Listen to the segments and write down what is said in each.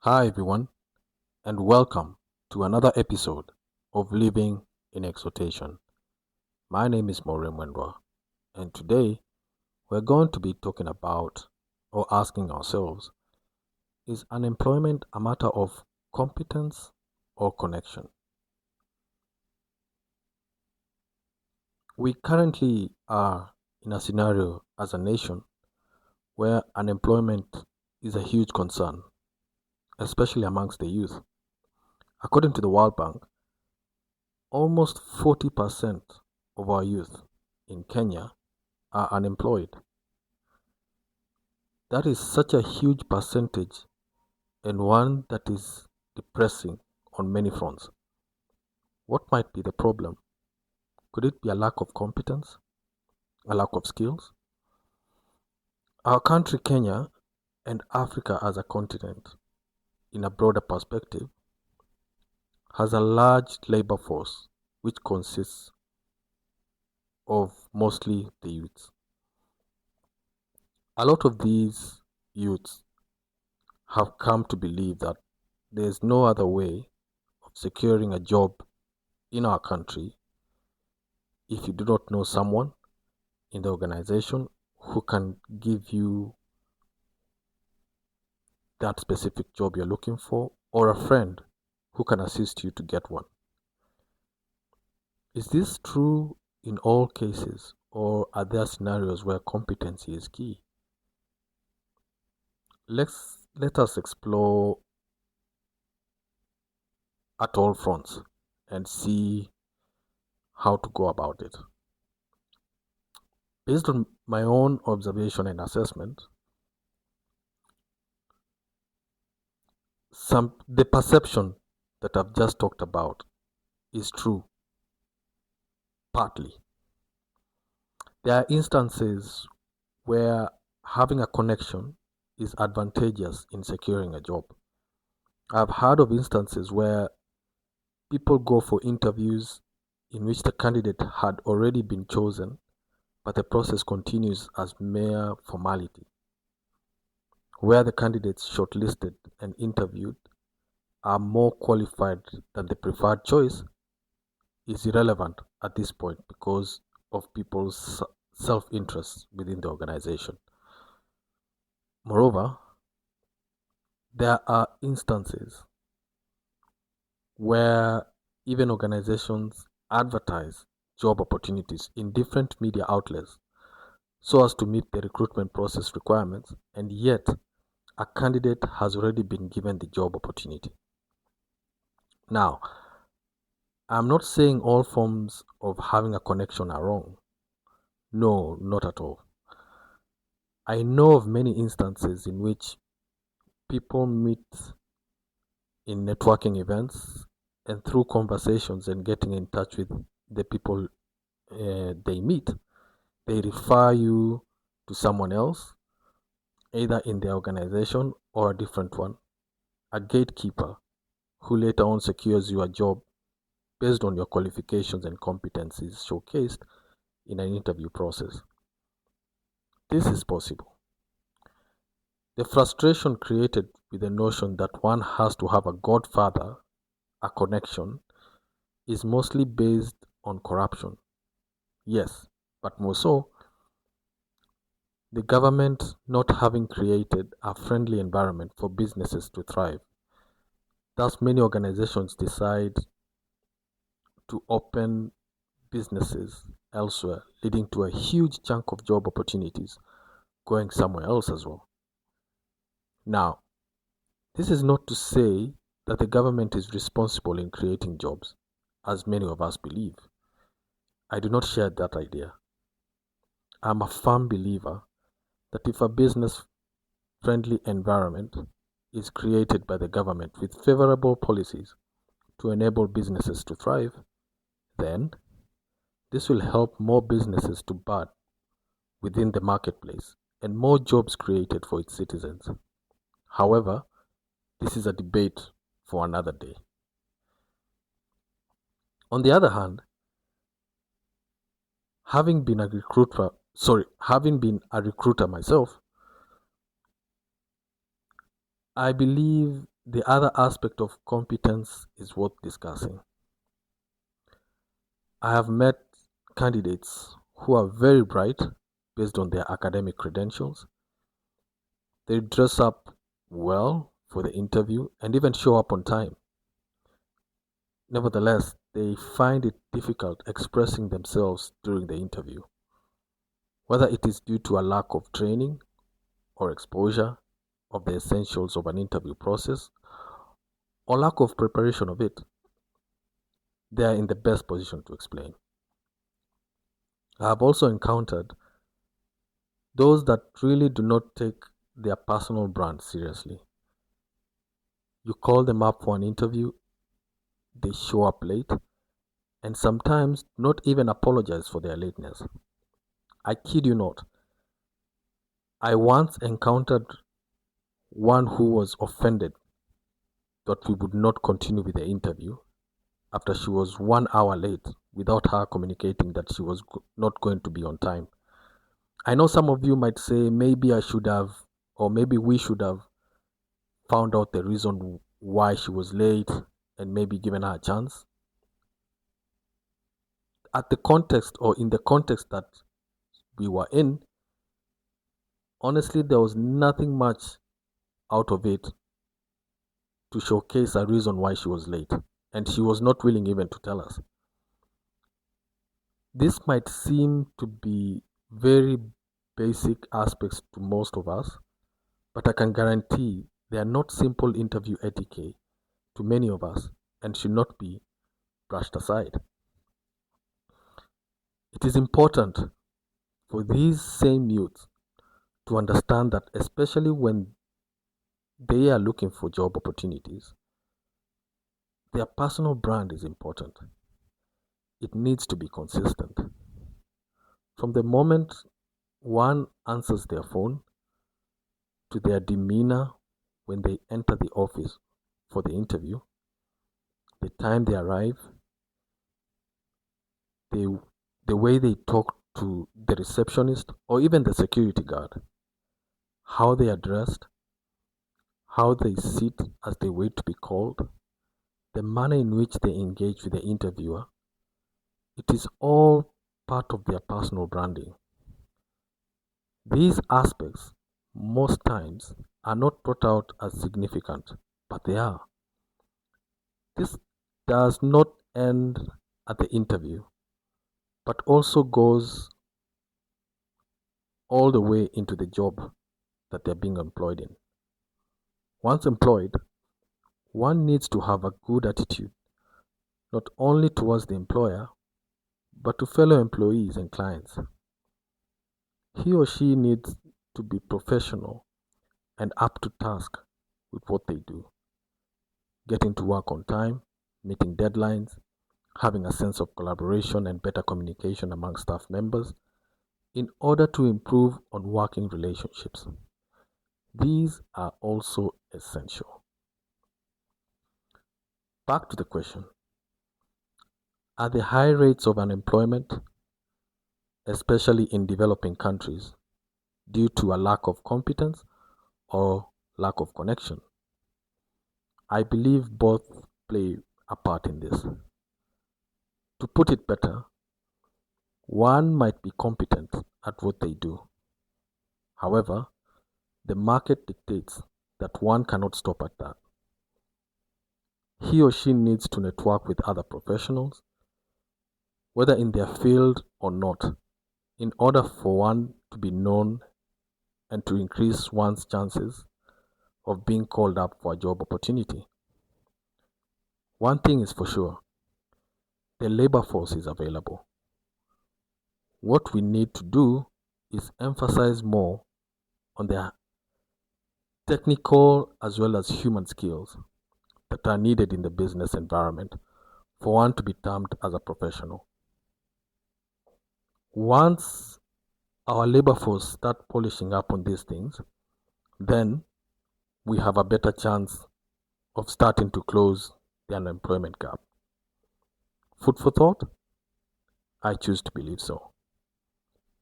Hi, everyone, and welcome to another episode of Living in Exhortation. My name is Maureen Wendwa, and today we're going to be talking about or asking ourselves, is unemployment a matter of competence or connection? We currently are in a scenario as a nation where unemployment is a huge concern, especially amongst the youth. According to the World Bank, almost 40% of our youth in Kenya are unemployed. That is such a huge percentage and one that is depressing on many fronts. What might be the problem? Could it be a lack of competence? A lack of skills? Our country, Kenya, and Africa as a continent, in a broader perspective, has a large labor force which consists of mostly the youths. A lot of these youths have come to believe that there is no other way of securing a job in our country if you do not know someone in the organization who can give you that specific job you're looking for, or a friend who can assist you to get one. Is this true in all cases, or are there scenarios where competency is key? Let us explore at all fronts and see how to go about it. Based on my own observation and assessment, the perception that I've just talked about is true, partly. There are instances where having a connection is advantageous in securing a job. I've heard of instances where people go for interviews in which the candidate had already been chosen, but the process continues as mere formality, where the candidates shortlisted and interviewed are more qualified than the preferred choice is irrelevant at this point because of people's self-interest within the organization. Moreover, there are instances where even organizations advertise job opportunities in different media outlets so as to meet the recruitment process requirements, and yet a candidate has already been given the job opportunity. Now, I'm not saying all forms of having a connection are wrong. No, not at all. I know of many instances in which people meet in networking events and through conversations and getting in touch with the people they meet, they refer you to someone else, either in their organization or a different one, a gatekeeper who later on secures you a job based on your qualifications and competencies showcased in an interview process. This is possible. The frustration created with the notion that one has to have a godfather, a connection, is mostly based on corruption. Yes, but more so, the government not having created a friendly environment for businesses to thrive. Thus, many organizations decide to open businesses elsewhere, leading to a huge chunk of job opportunities going somewhere else as well. Now, this is not to say that the government is responsible in creating jobs, as many of us believe. I do not share that idea. I'm a firm believer that if a business friendly environment is created by the government with favorable policies to enable businesses to thrive, then this will help more businesses to bud within the marketplace and more jobs created for its citizens. However, this is a debate for another day. On the other hand, having been a recruiter myself, I believe The other aspect of competence is worth discussing. I have met candidates who are very bright based on their academic credentials. They dress up well for the interview and even show up on time. Nevertheless, they find it difficult expressing themselves during the interview, whether it is due to a lack of training or exposure of the essentials of an interview process or lack of preparation of it. They are in the best position to explain. I have also encountered those that really do not take their personal brand seriously. You call them up for an interview, they show up late, and sometimes not even apologize for their lateness. I kid you not. I once encountered one who was offended that we would not continue with the interview after she was 1 hour late without her communicating that she was not going to be on time. I know some of you might say maybe I should have, or maybe we should have found out the reason why she was late and maybe given her a chance. At the context, or in the context that we were in, honestly, there was nothing much out of it to showcase a reason why she was late, and she was not willing even to tell us. This might seem to be very basic aspects to most of us, but I can guarantee they are not simple interview etiquette to many of us and should not be brushed aside. It is important for these same youths to understand that, especially when they are looking for job opportunities, their personal brand is important. It needs to be consistent. From the moment one answers their phone to their demeanor when they enter the office for the interview, the time they arrive, the, the way they talk to the receptionist or even the security guard, how they are dressed, how they sit as they wait to be called, the manner in which they engage with the interviewer, it is all part of their personal branding. These aspects, most times, are not brought out as significant, but they are. This does not end at the interview, but also goes all the way into the job that they're being employed in. Once employed, one needs to have a good attitude, not only towards the employer, but to fellow employees and clients. He or she needs to be professional and up to task with what they do, getting to work on time, meeting deadlines, having a sense of collaboration and better communication among staff members in order to improve on working relationships. These are also essential. Back to the question. Are the high rates of unemployment, especially in developing countries, due to a lack of competence or lack of connection? I believe both play a part in this. To put it better, one might be competent at what they do. However, the market dictates that one cannot stop at that. He or she needs to network with other professionals, whether in their field or not, in order for one to be known and to increase one's chances of being called up for a job opportunity. One thing is for sure, the labor force is available. What we need to do is emphasize more on the technical as well as human skills that are needed in the business environment for one to be termed as a professional. Once our labor force start polishing up on these things, then we have a better chance of starting to close the unemployment gap. Food for thought? I choose to believe so.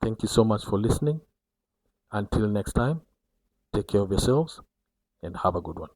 Thank you so much for listening. Until next time, take care of yourselves and have a good one.